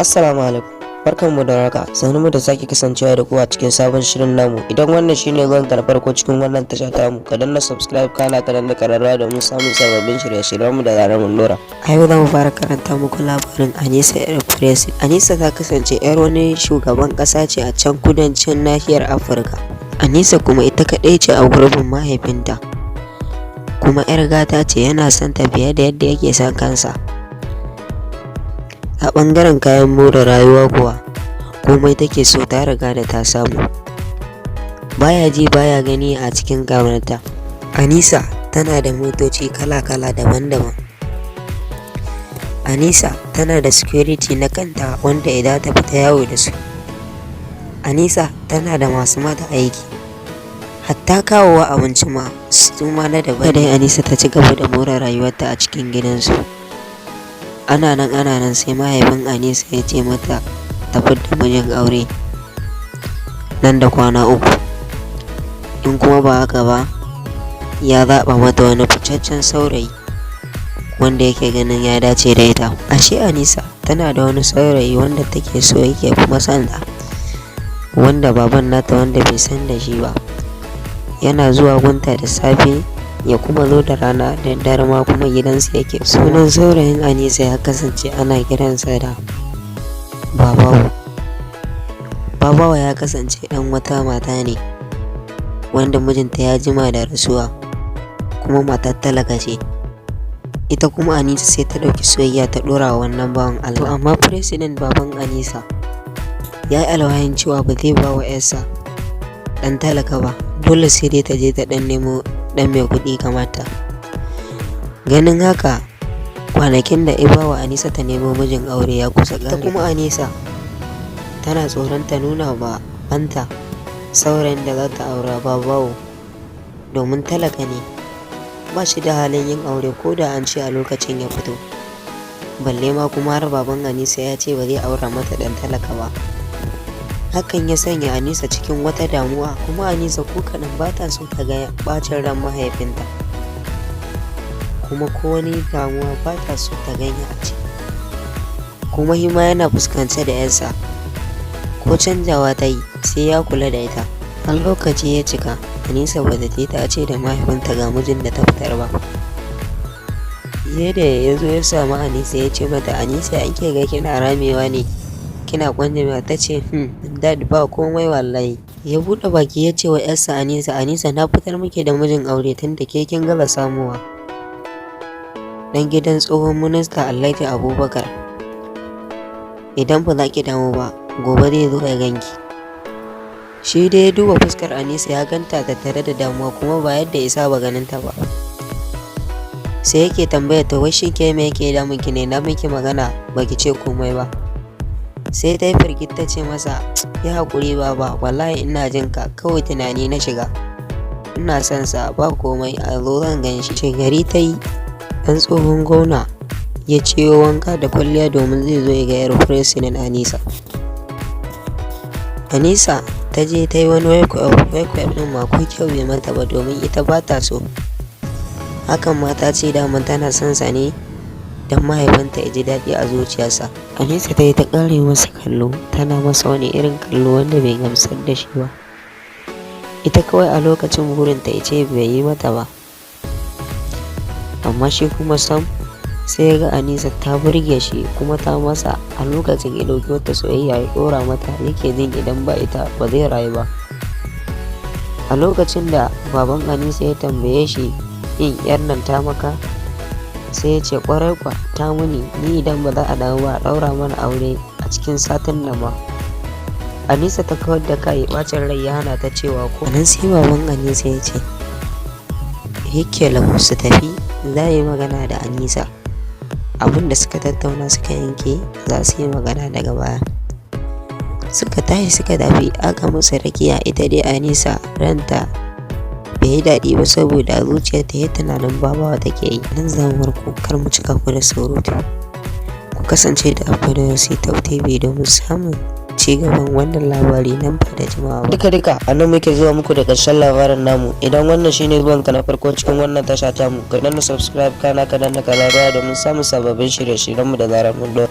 Assalamu alaikum. Barkanmu da warhaka. Sannu da sake kasancewa da ku a cikin sabon shirin namu. Idan wannan shine zuwan ka na farko cikin wannan tasha ta mu, ka danna subscribe kana ka danna kararrawa domin samun sababbin shirye-shiryen mu da zarar mun dora. A yau za mu fara karanta muku labarin Anisa yar Presi. Anisa ta kasance yar wani shugaban kasa ce a can kudancin nahiyar Afirka. Anisa kuma ita kadai ce a gurbin mahaifinta. Kuma yar gata ce, yana son ta fiye da yadda yake son kansa. A ɓangaren kayan more rayuwa kuwa komai take so ta riga da ta samu, baya ji baya gani a cikin ƙaunarta. Anisa tana da motoci kala-kala daban-daban. Anisa tana da security na kanta wanda idan ta fita yawo da su. Anisa tana da masu mata aiki, hatta kawowa abinci ma su ma na daban. Dai Anisa ta ci gaba da more rayuwarta a cikin gidansu. Ana nan sai mahaifin Anisa ya ce mata ta fidda mijin aure nan da kwana 3, in kuma ba haka ba ya zaɓa mata wani fitaccen saurayi wanda yake ganin ya dace da ita. Ashe Anisa tana da wani saurayi wanda take so yake kuma sanda, wanda baban nata wanda bai san da shi ba yana zuwa gunta da safe ya kuma zo da rana, da dare ma kuma gidansu yake. Sunan saurayin Anisa ya kasance ana kiransa da babawo. Babawo ya kasance ɗan wata mata ne wanda mijinta ya jima da rasuwa, kuma matar talaka ce. Ita kuma Anisa sai ta ɗauki soyayya ta ɗora wa wannan bawan Allah. Amma president baban Anisa ya yi alwahin cewa ba zai ba wa 'yarsa ɗan talaka ba, dole sai dai ta je ta ɗan nemo ɗan mai kuɗi kamata. Ganin haka, kwanakin da ibawa Anisa ta nemo mijin aure ya kusa ƙare. Ta kuma Anisa tana tsoron ta nuna ba banta saurayin da za ta aura babawo, domin talaka ne, ba shi da halin yin aure ko da an ce a lokacin ya fito. Balle ma kuma har baban Anisa ya ce ba zai aura mata ɗan talaka ba. Hakan ya sanya Anisa cikin wata damuwa, kuma Anisa ko kaɗan ba ta so ta ga ɓacin ran mahaifinta, kuma ko wani damuwa ba ta so ta ganya a ciki. Kuma hima yana fuskance da 'yarsa, ko canjawa ta yi sai ya kula da ita. Har lokaci ya cika, Anisa ba ta ta ce da mahaifinta ga mijin da ta fitar ba. Yadda ya zo ya samu Anisa ya ce mata, Anisa ake ga kina ramewa ne, kina kwanjamewa? Ta ce dad ba komai wallahi. Ya buɗe baki ya ce wa yarsa Anisa na fitar miki da mijin aure tun da ke kin gaba samuwa, dan gidan tsohon minista Alhaji Abubakar. Idan ba za ki damu ba gobe zai zo ya ganki. Shi dai ya duba fuskar Anisa ya ganta tattare da damuwa, kuma ba yadda ya saba ganin ta ba. Sai yake tambaya ta wai shi ke me yake damun ki ne, na miki magana baki ce komai ba. Sai ta yi firgit ta ce masa, ya haƙuri baba, wallahi ina jin ka, kawai tunani na shiga, ina son sa, ba komai a zo zan gan shi. Ce gari ta yi, ɗan tsohon gwamna ya ciyo wanka da kwalliya domin zai zo ya ga yar president Anisa. Anisa ta je ta yi wani wake-up ɗin ma ko kyau bai mata ba, domin ita ba ta so. Hakan ma ta ce daman tana son sa ne don mahaifinta ya ji daɗi a zuciyarsa. Anisa ta yi ta ƙare masa kallo, tana masa wani irin kallo wanda bai gamsar da shi ba. Ita kawai a lokacin burinta ya ce bai yi mata ba, amma shi kuma sam sai ya ga Anisa ta burge shi kuma ta masa. A lokacin ya ɗauki wata soyayya ya ɗora mata, yake jin idan ba ita ba zai rayu ba. A lokacin da baban Anisa ya tambaye shi, yin 'yar nan ta maka? Sai ya ce kwarai kwa ta muni, ni idan ba za a dawo ba a ɗaura mana aure a cikin satin nan ba. Anisa ta kawar da kai, bacin rai ya hana ta cewa ko. Nan sai baban Anisa ya ce yake lahu su tafi, za yi magana da Anisa. Abin da suka tattauna suka yanke za su yi magana daga baya. Suka tashi suka tafi, aka musu rakiya. Ita dai Anisa ranta bai yi daɗi ba saboda zuciyarta ya tunanin babawa take yi. Nan zamuwar ku, kar mu cika ku da surutu. Ku kasance da Addininsa TV domin samun ci gaban wannan labari nan ba da jimawa ba. Duka a nan muke zuwa muku da ƙarshen labarin namu. Idan wannan shine zuwan ka na farko cikin wannan tasha tamu, ka danna subscribe kana ka danna kararrawa domin samun sababbin shirye-shiryenmu da zarar mun ɗora.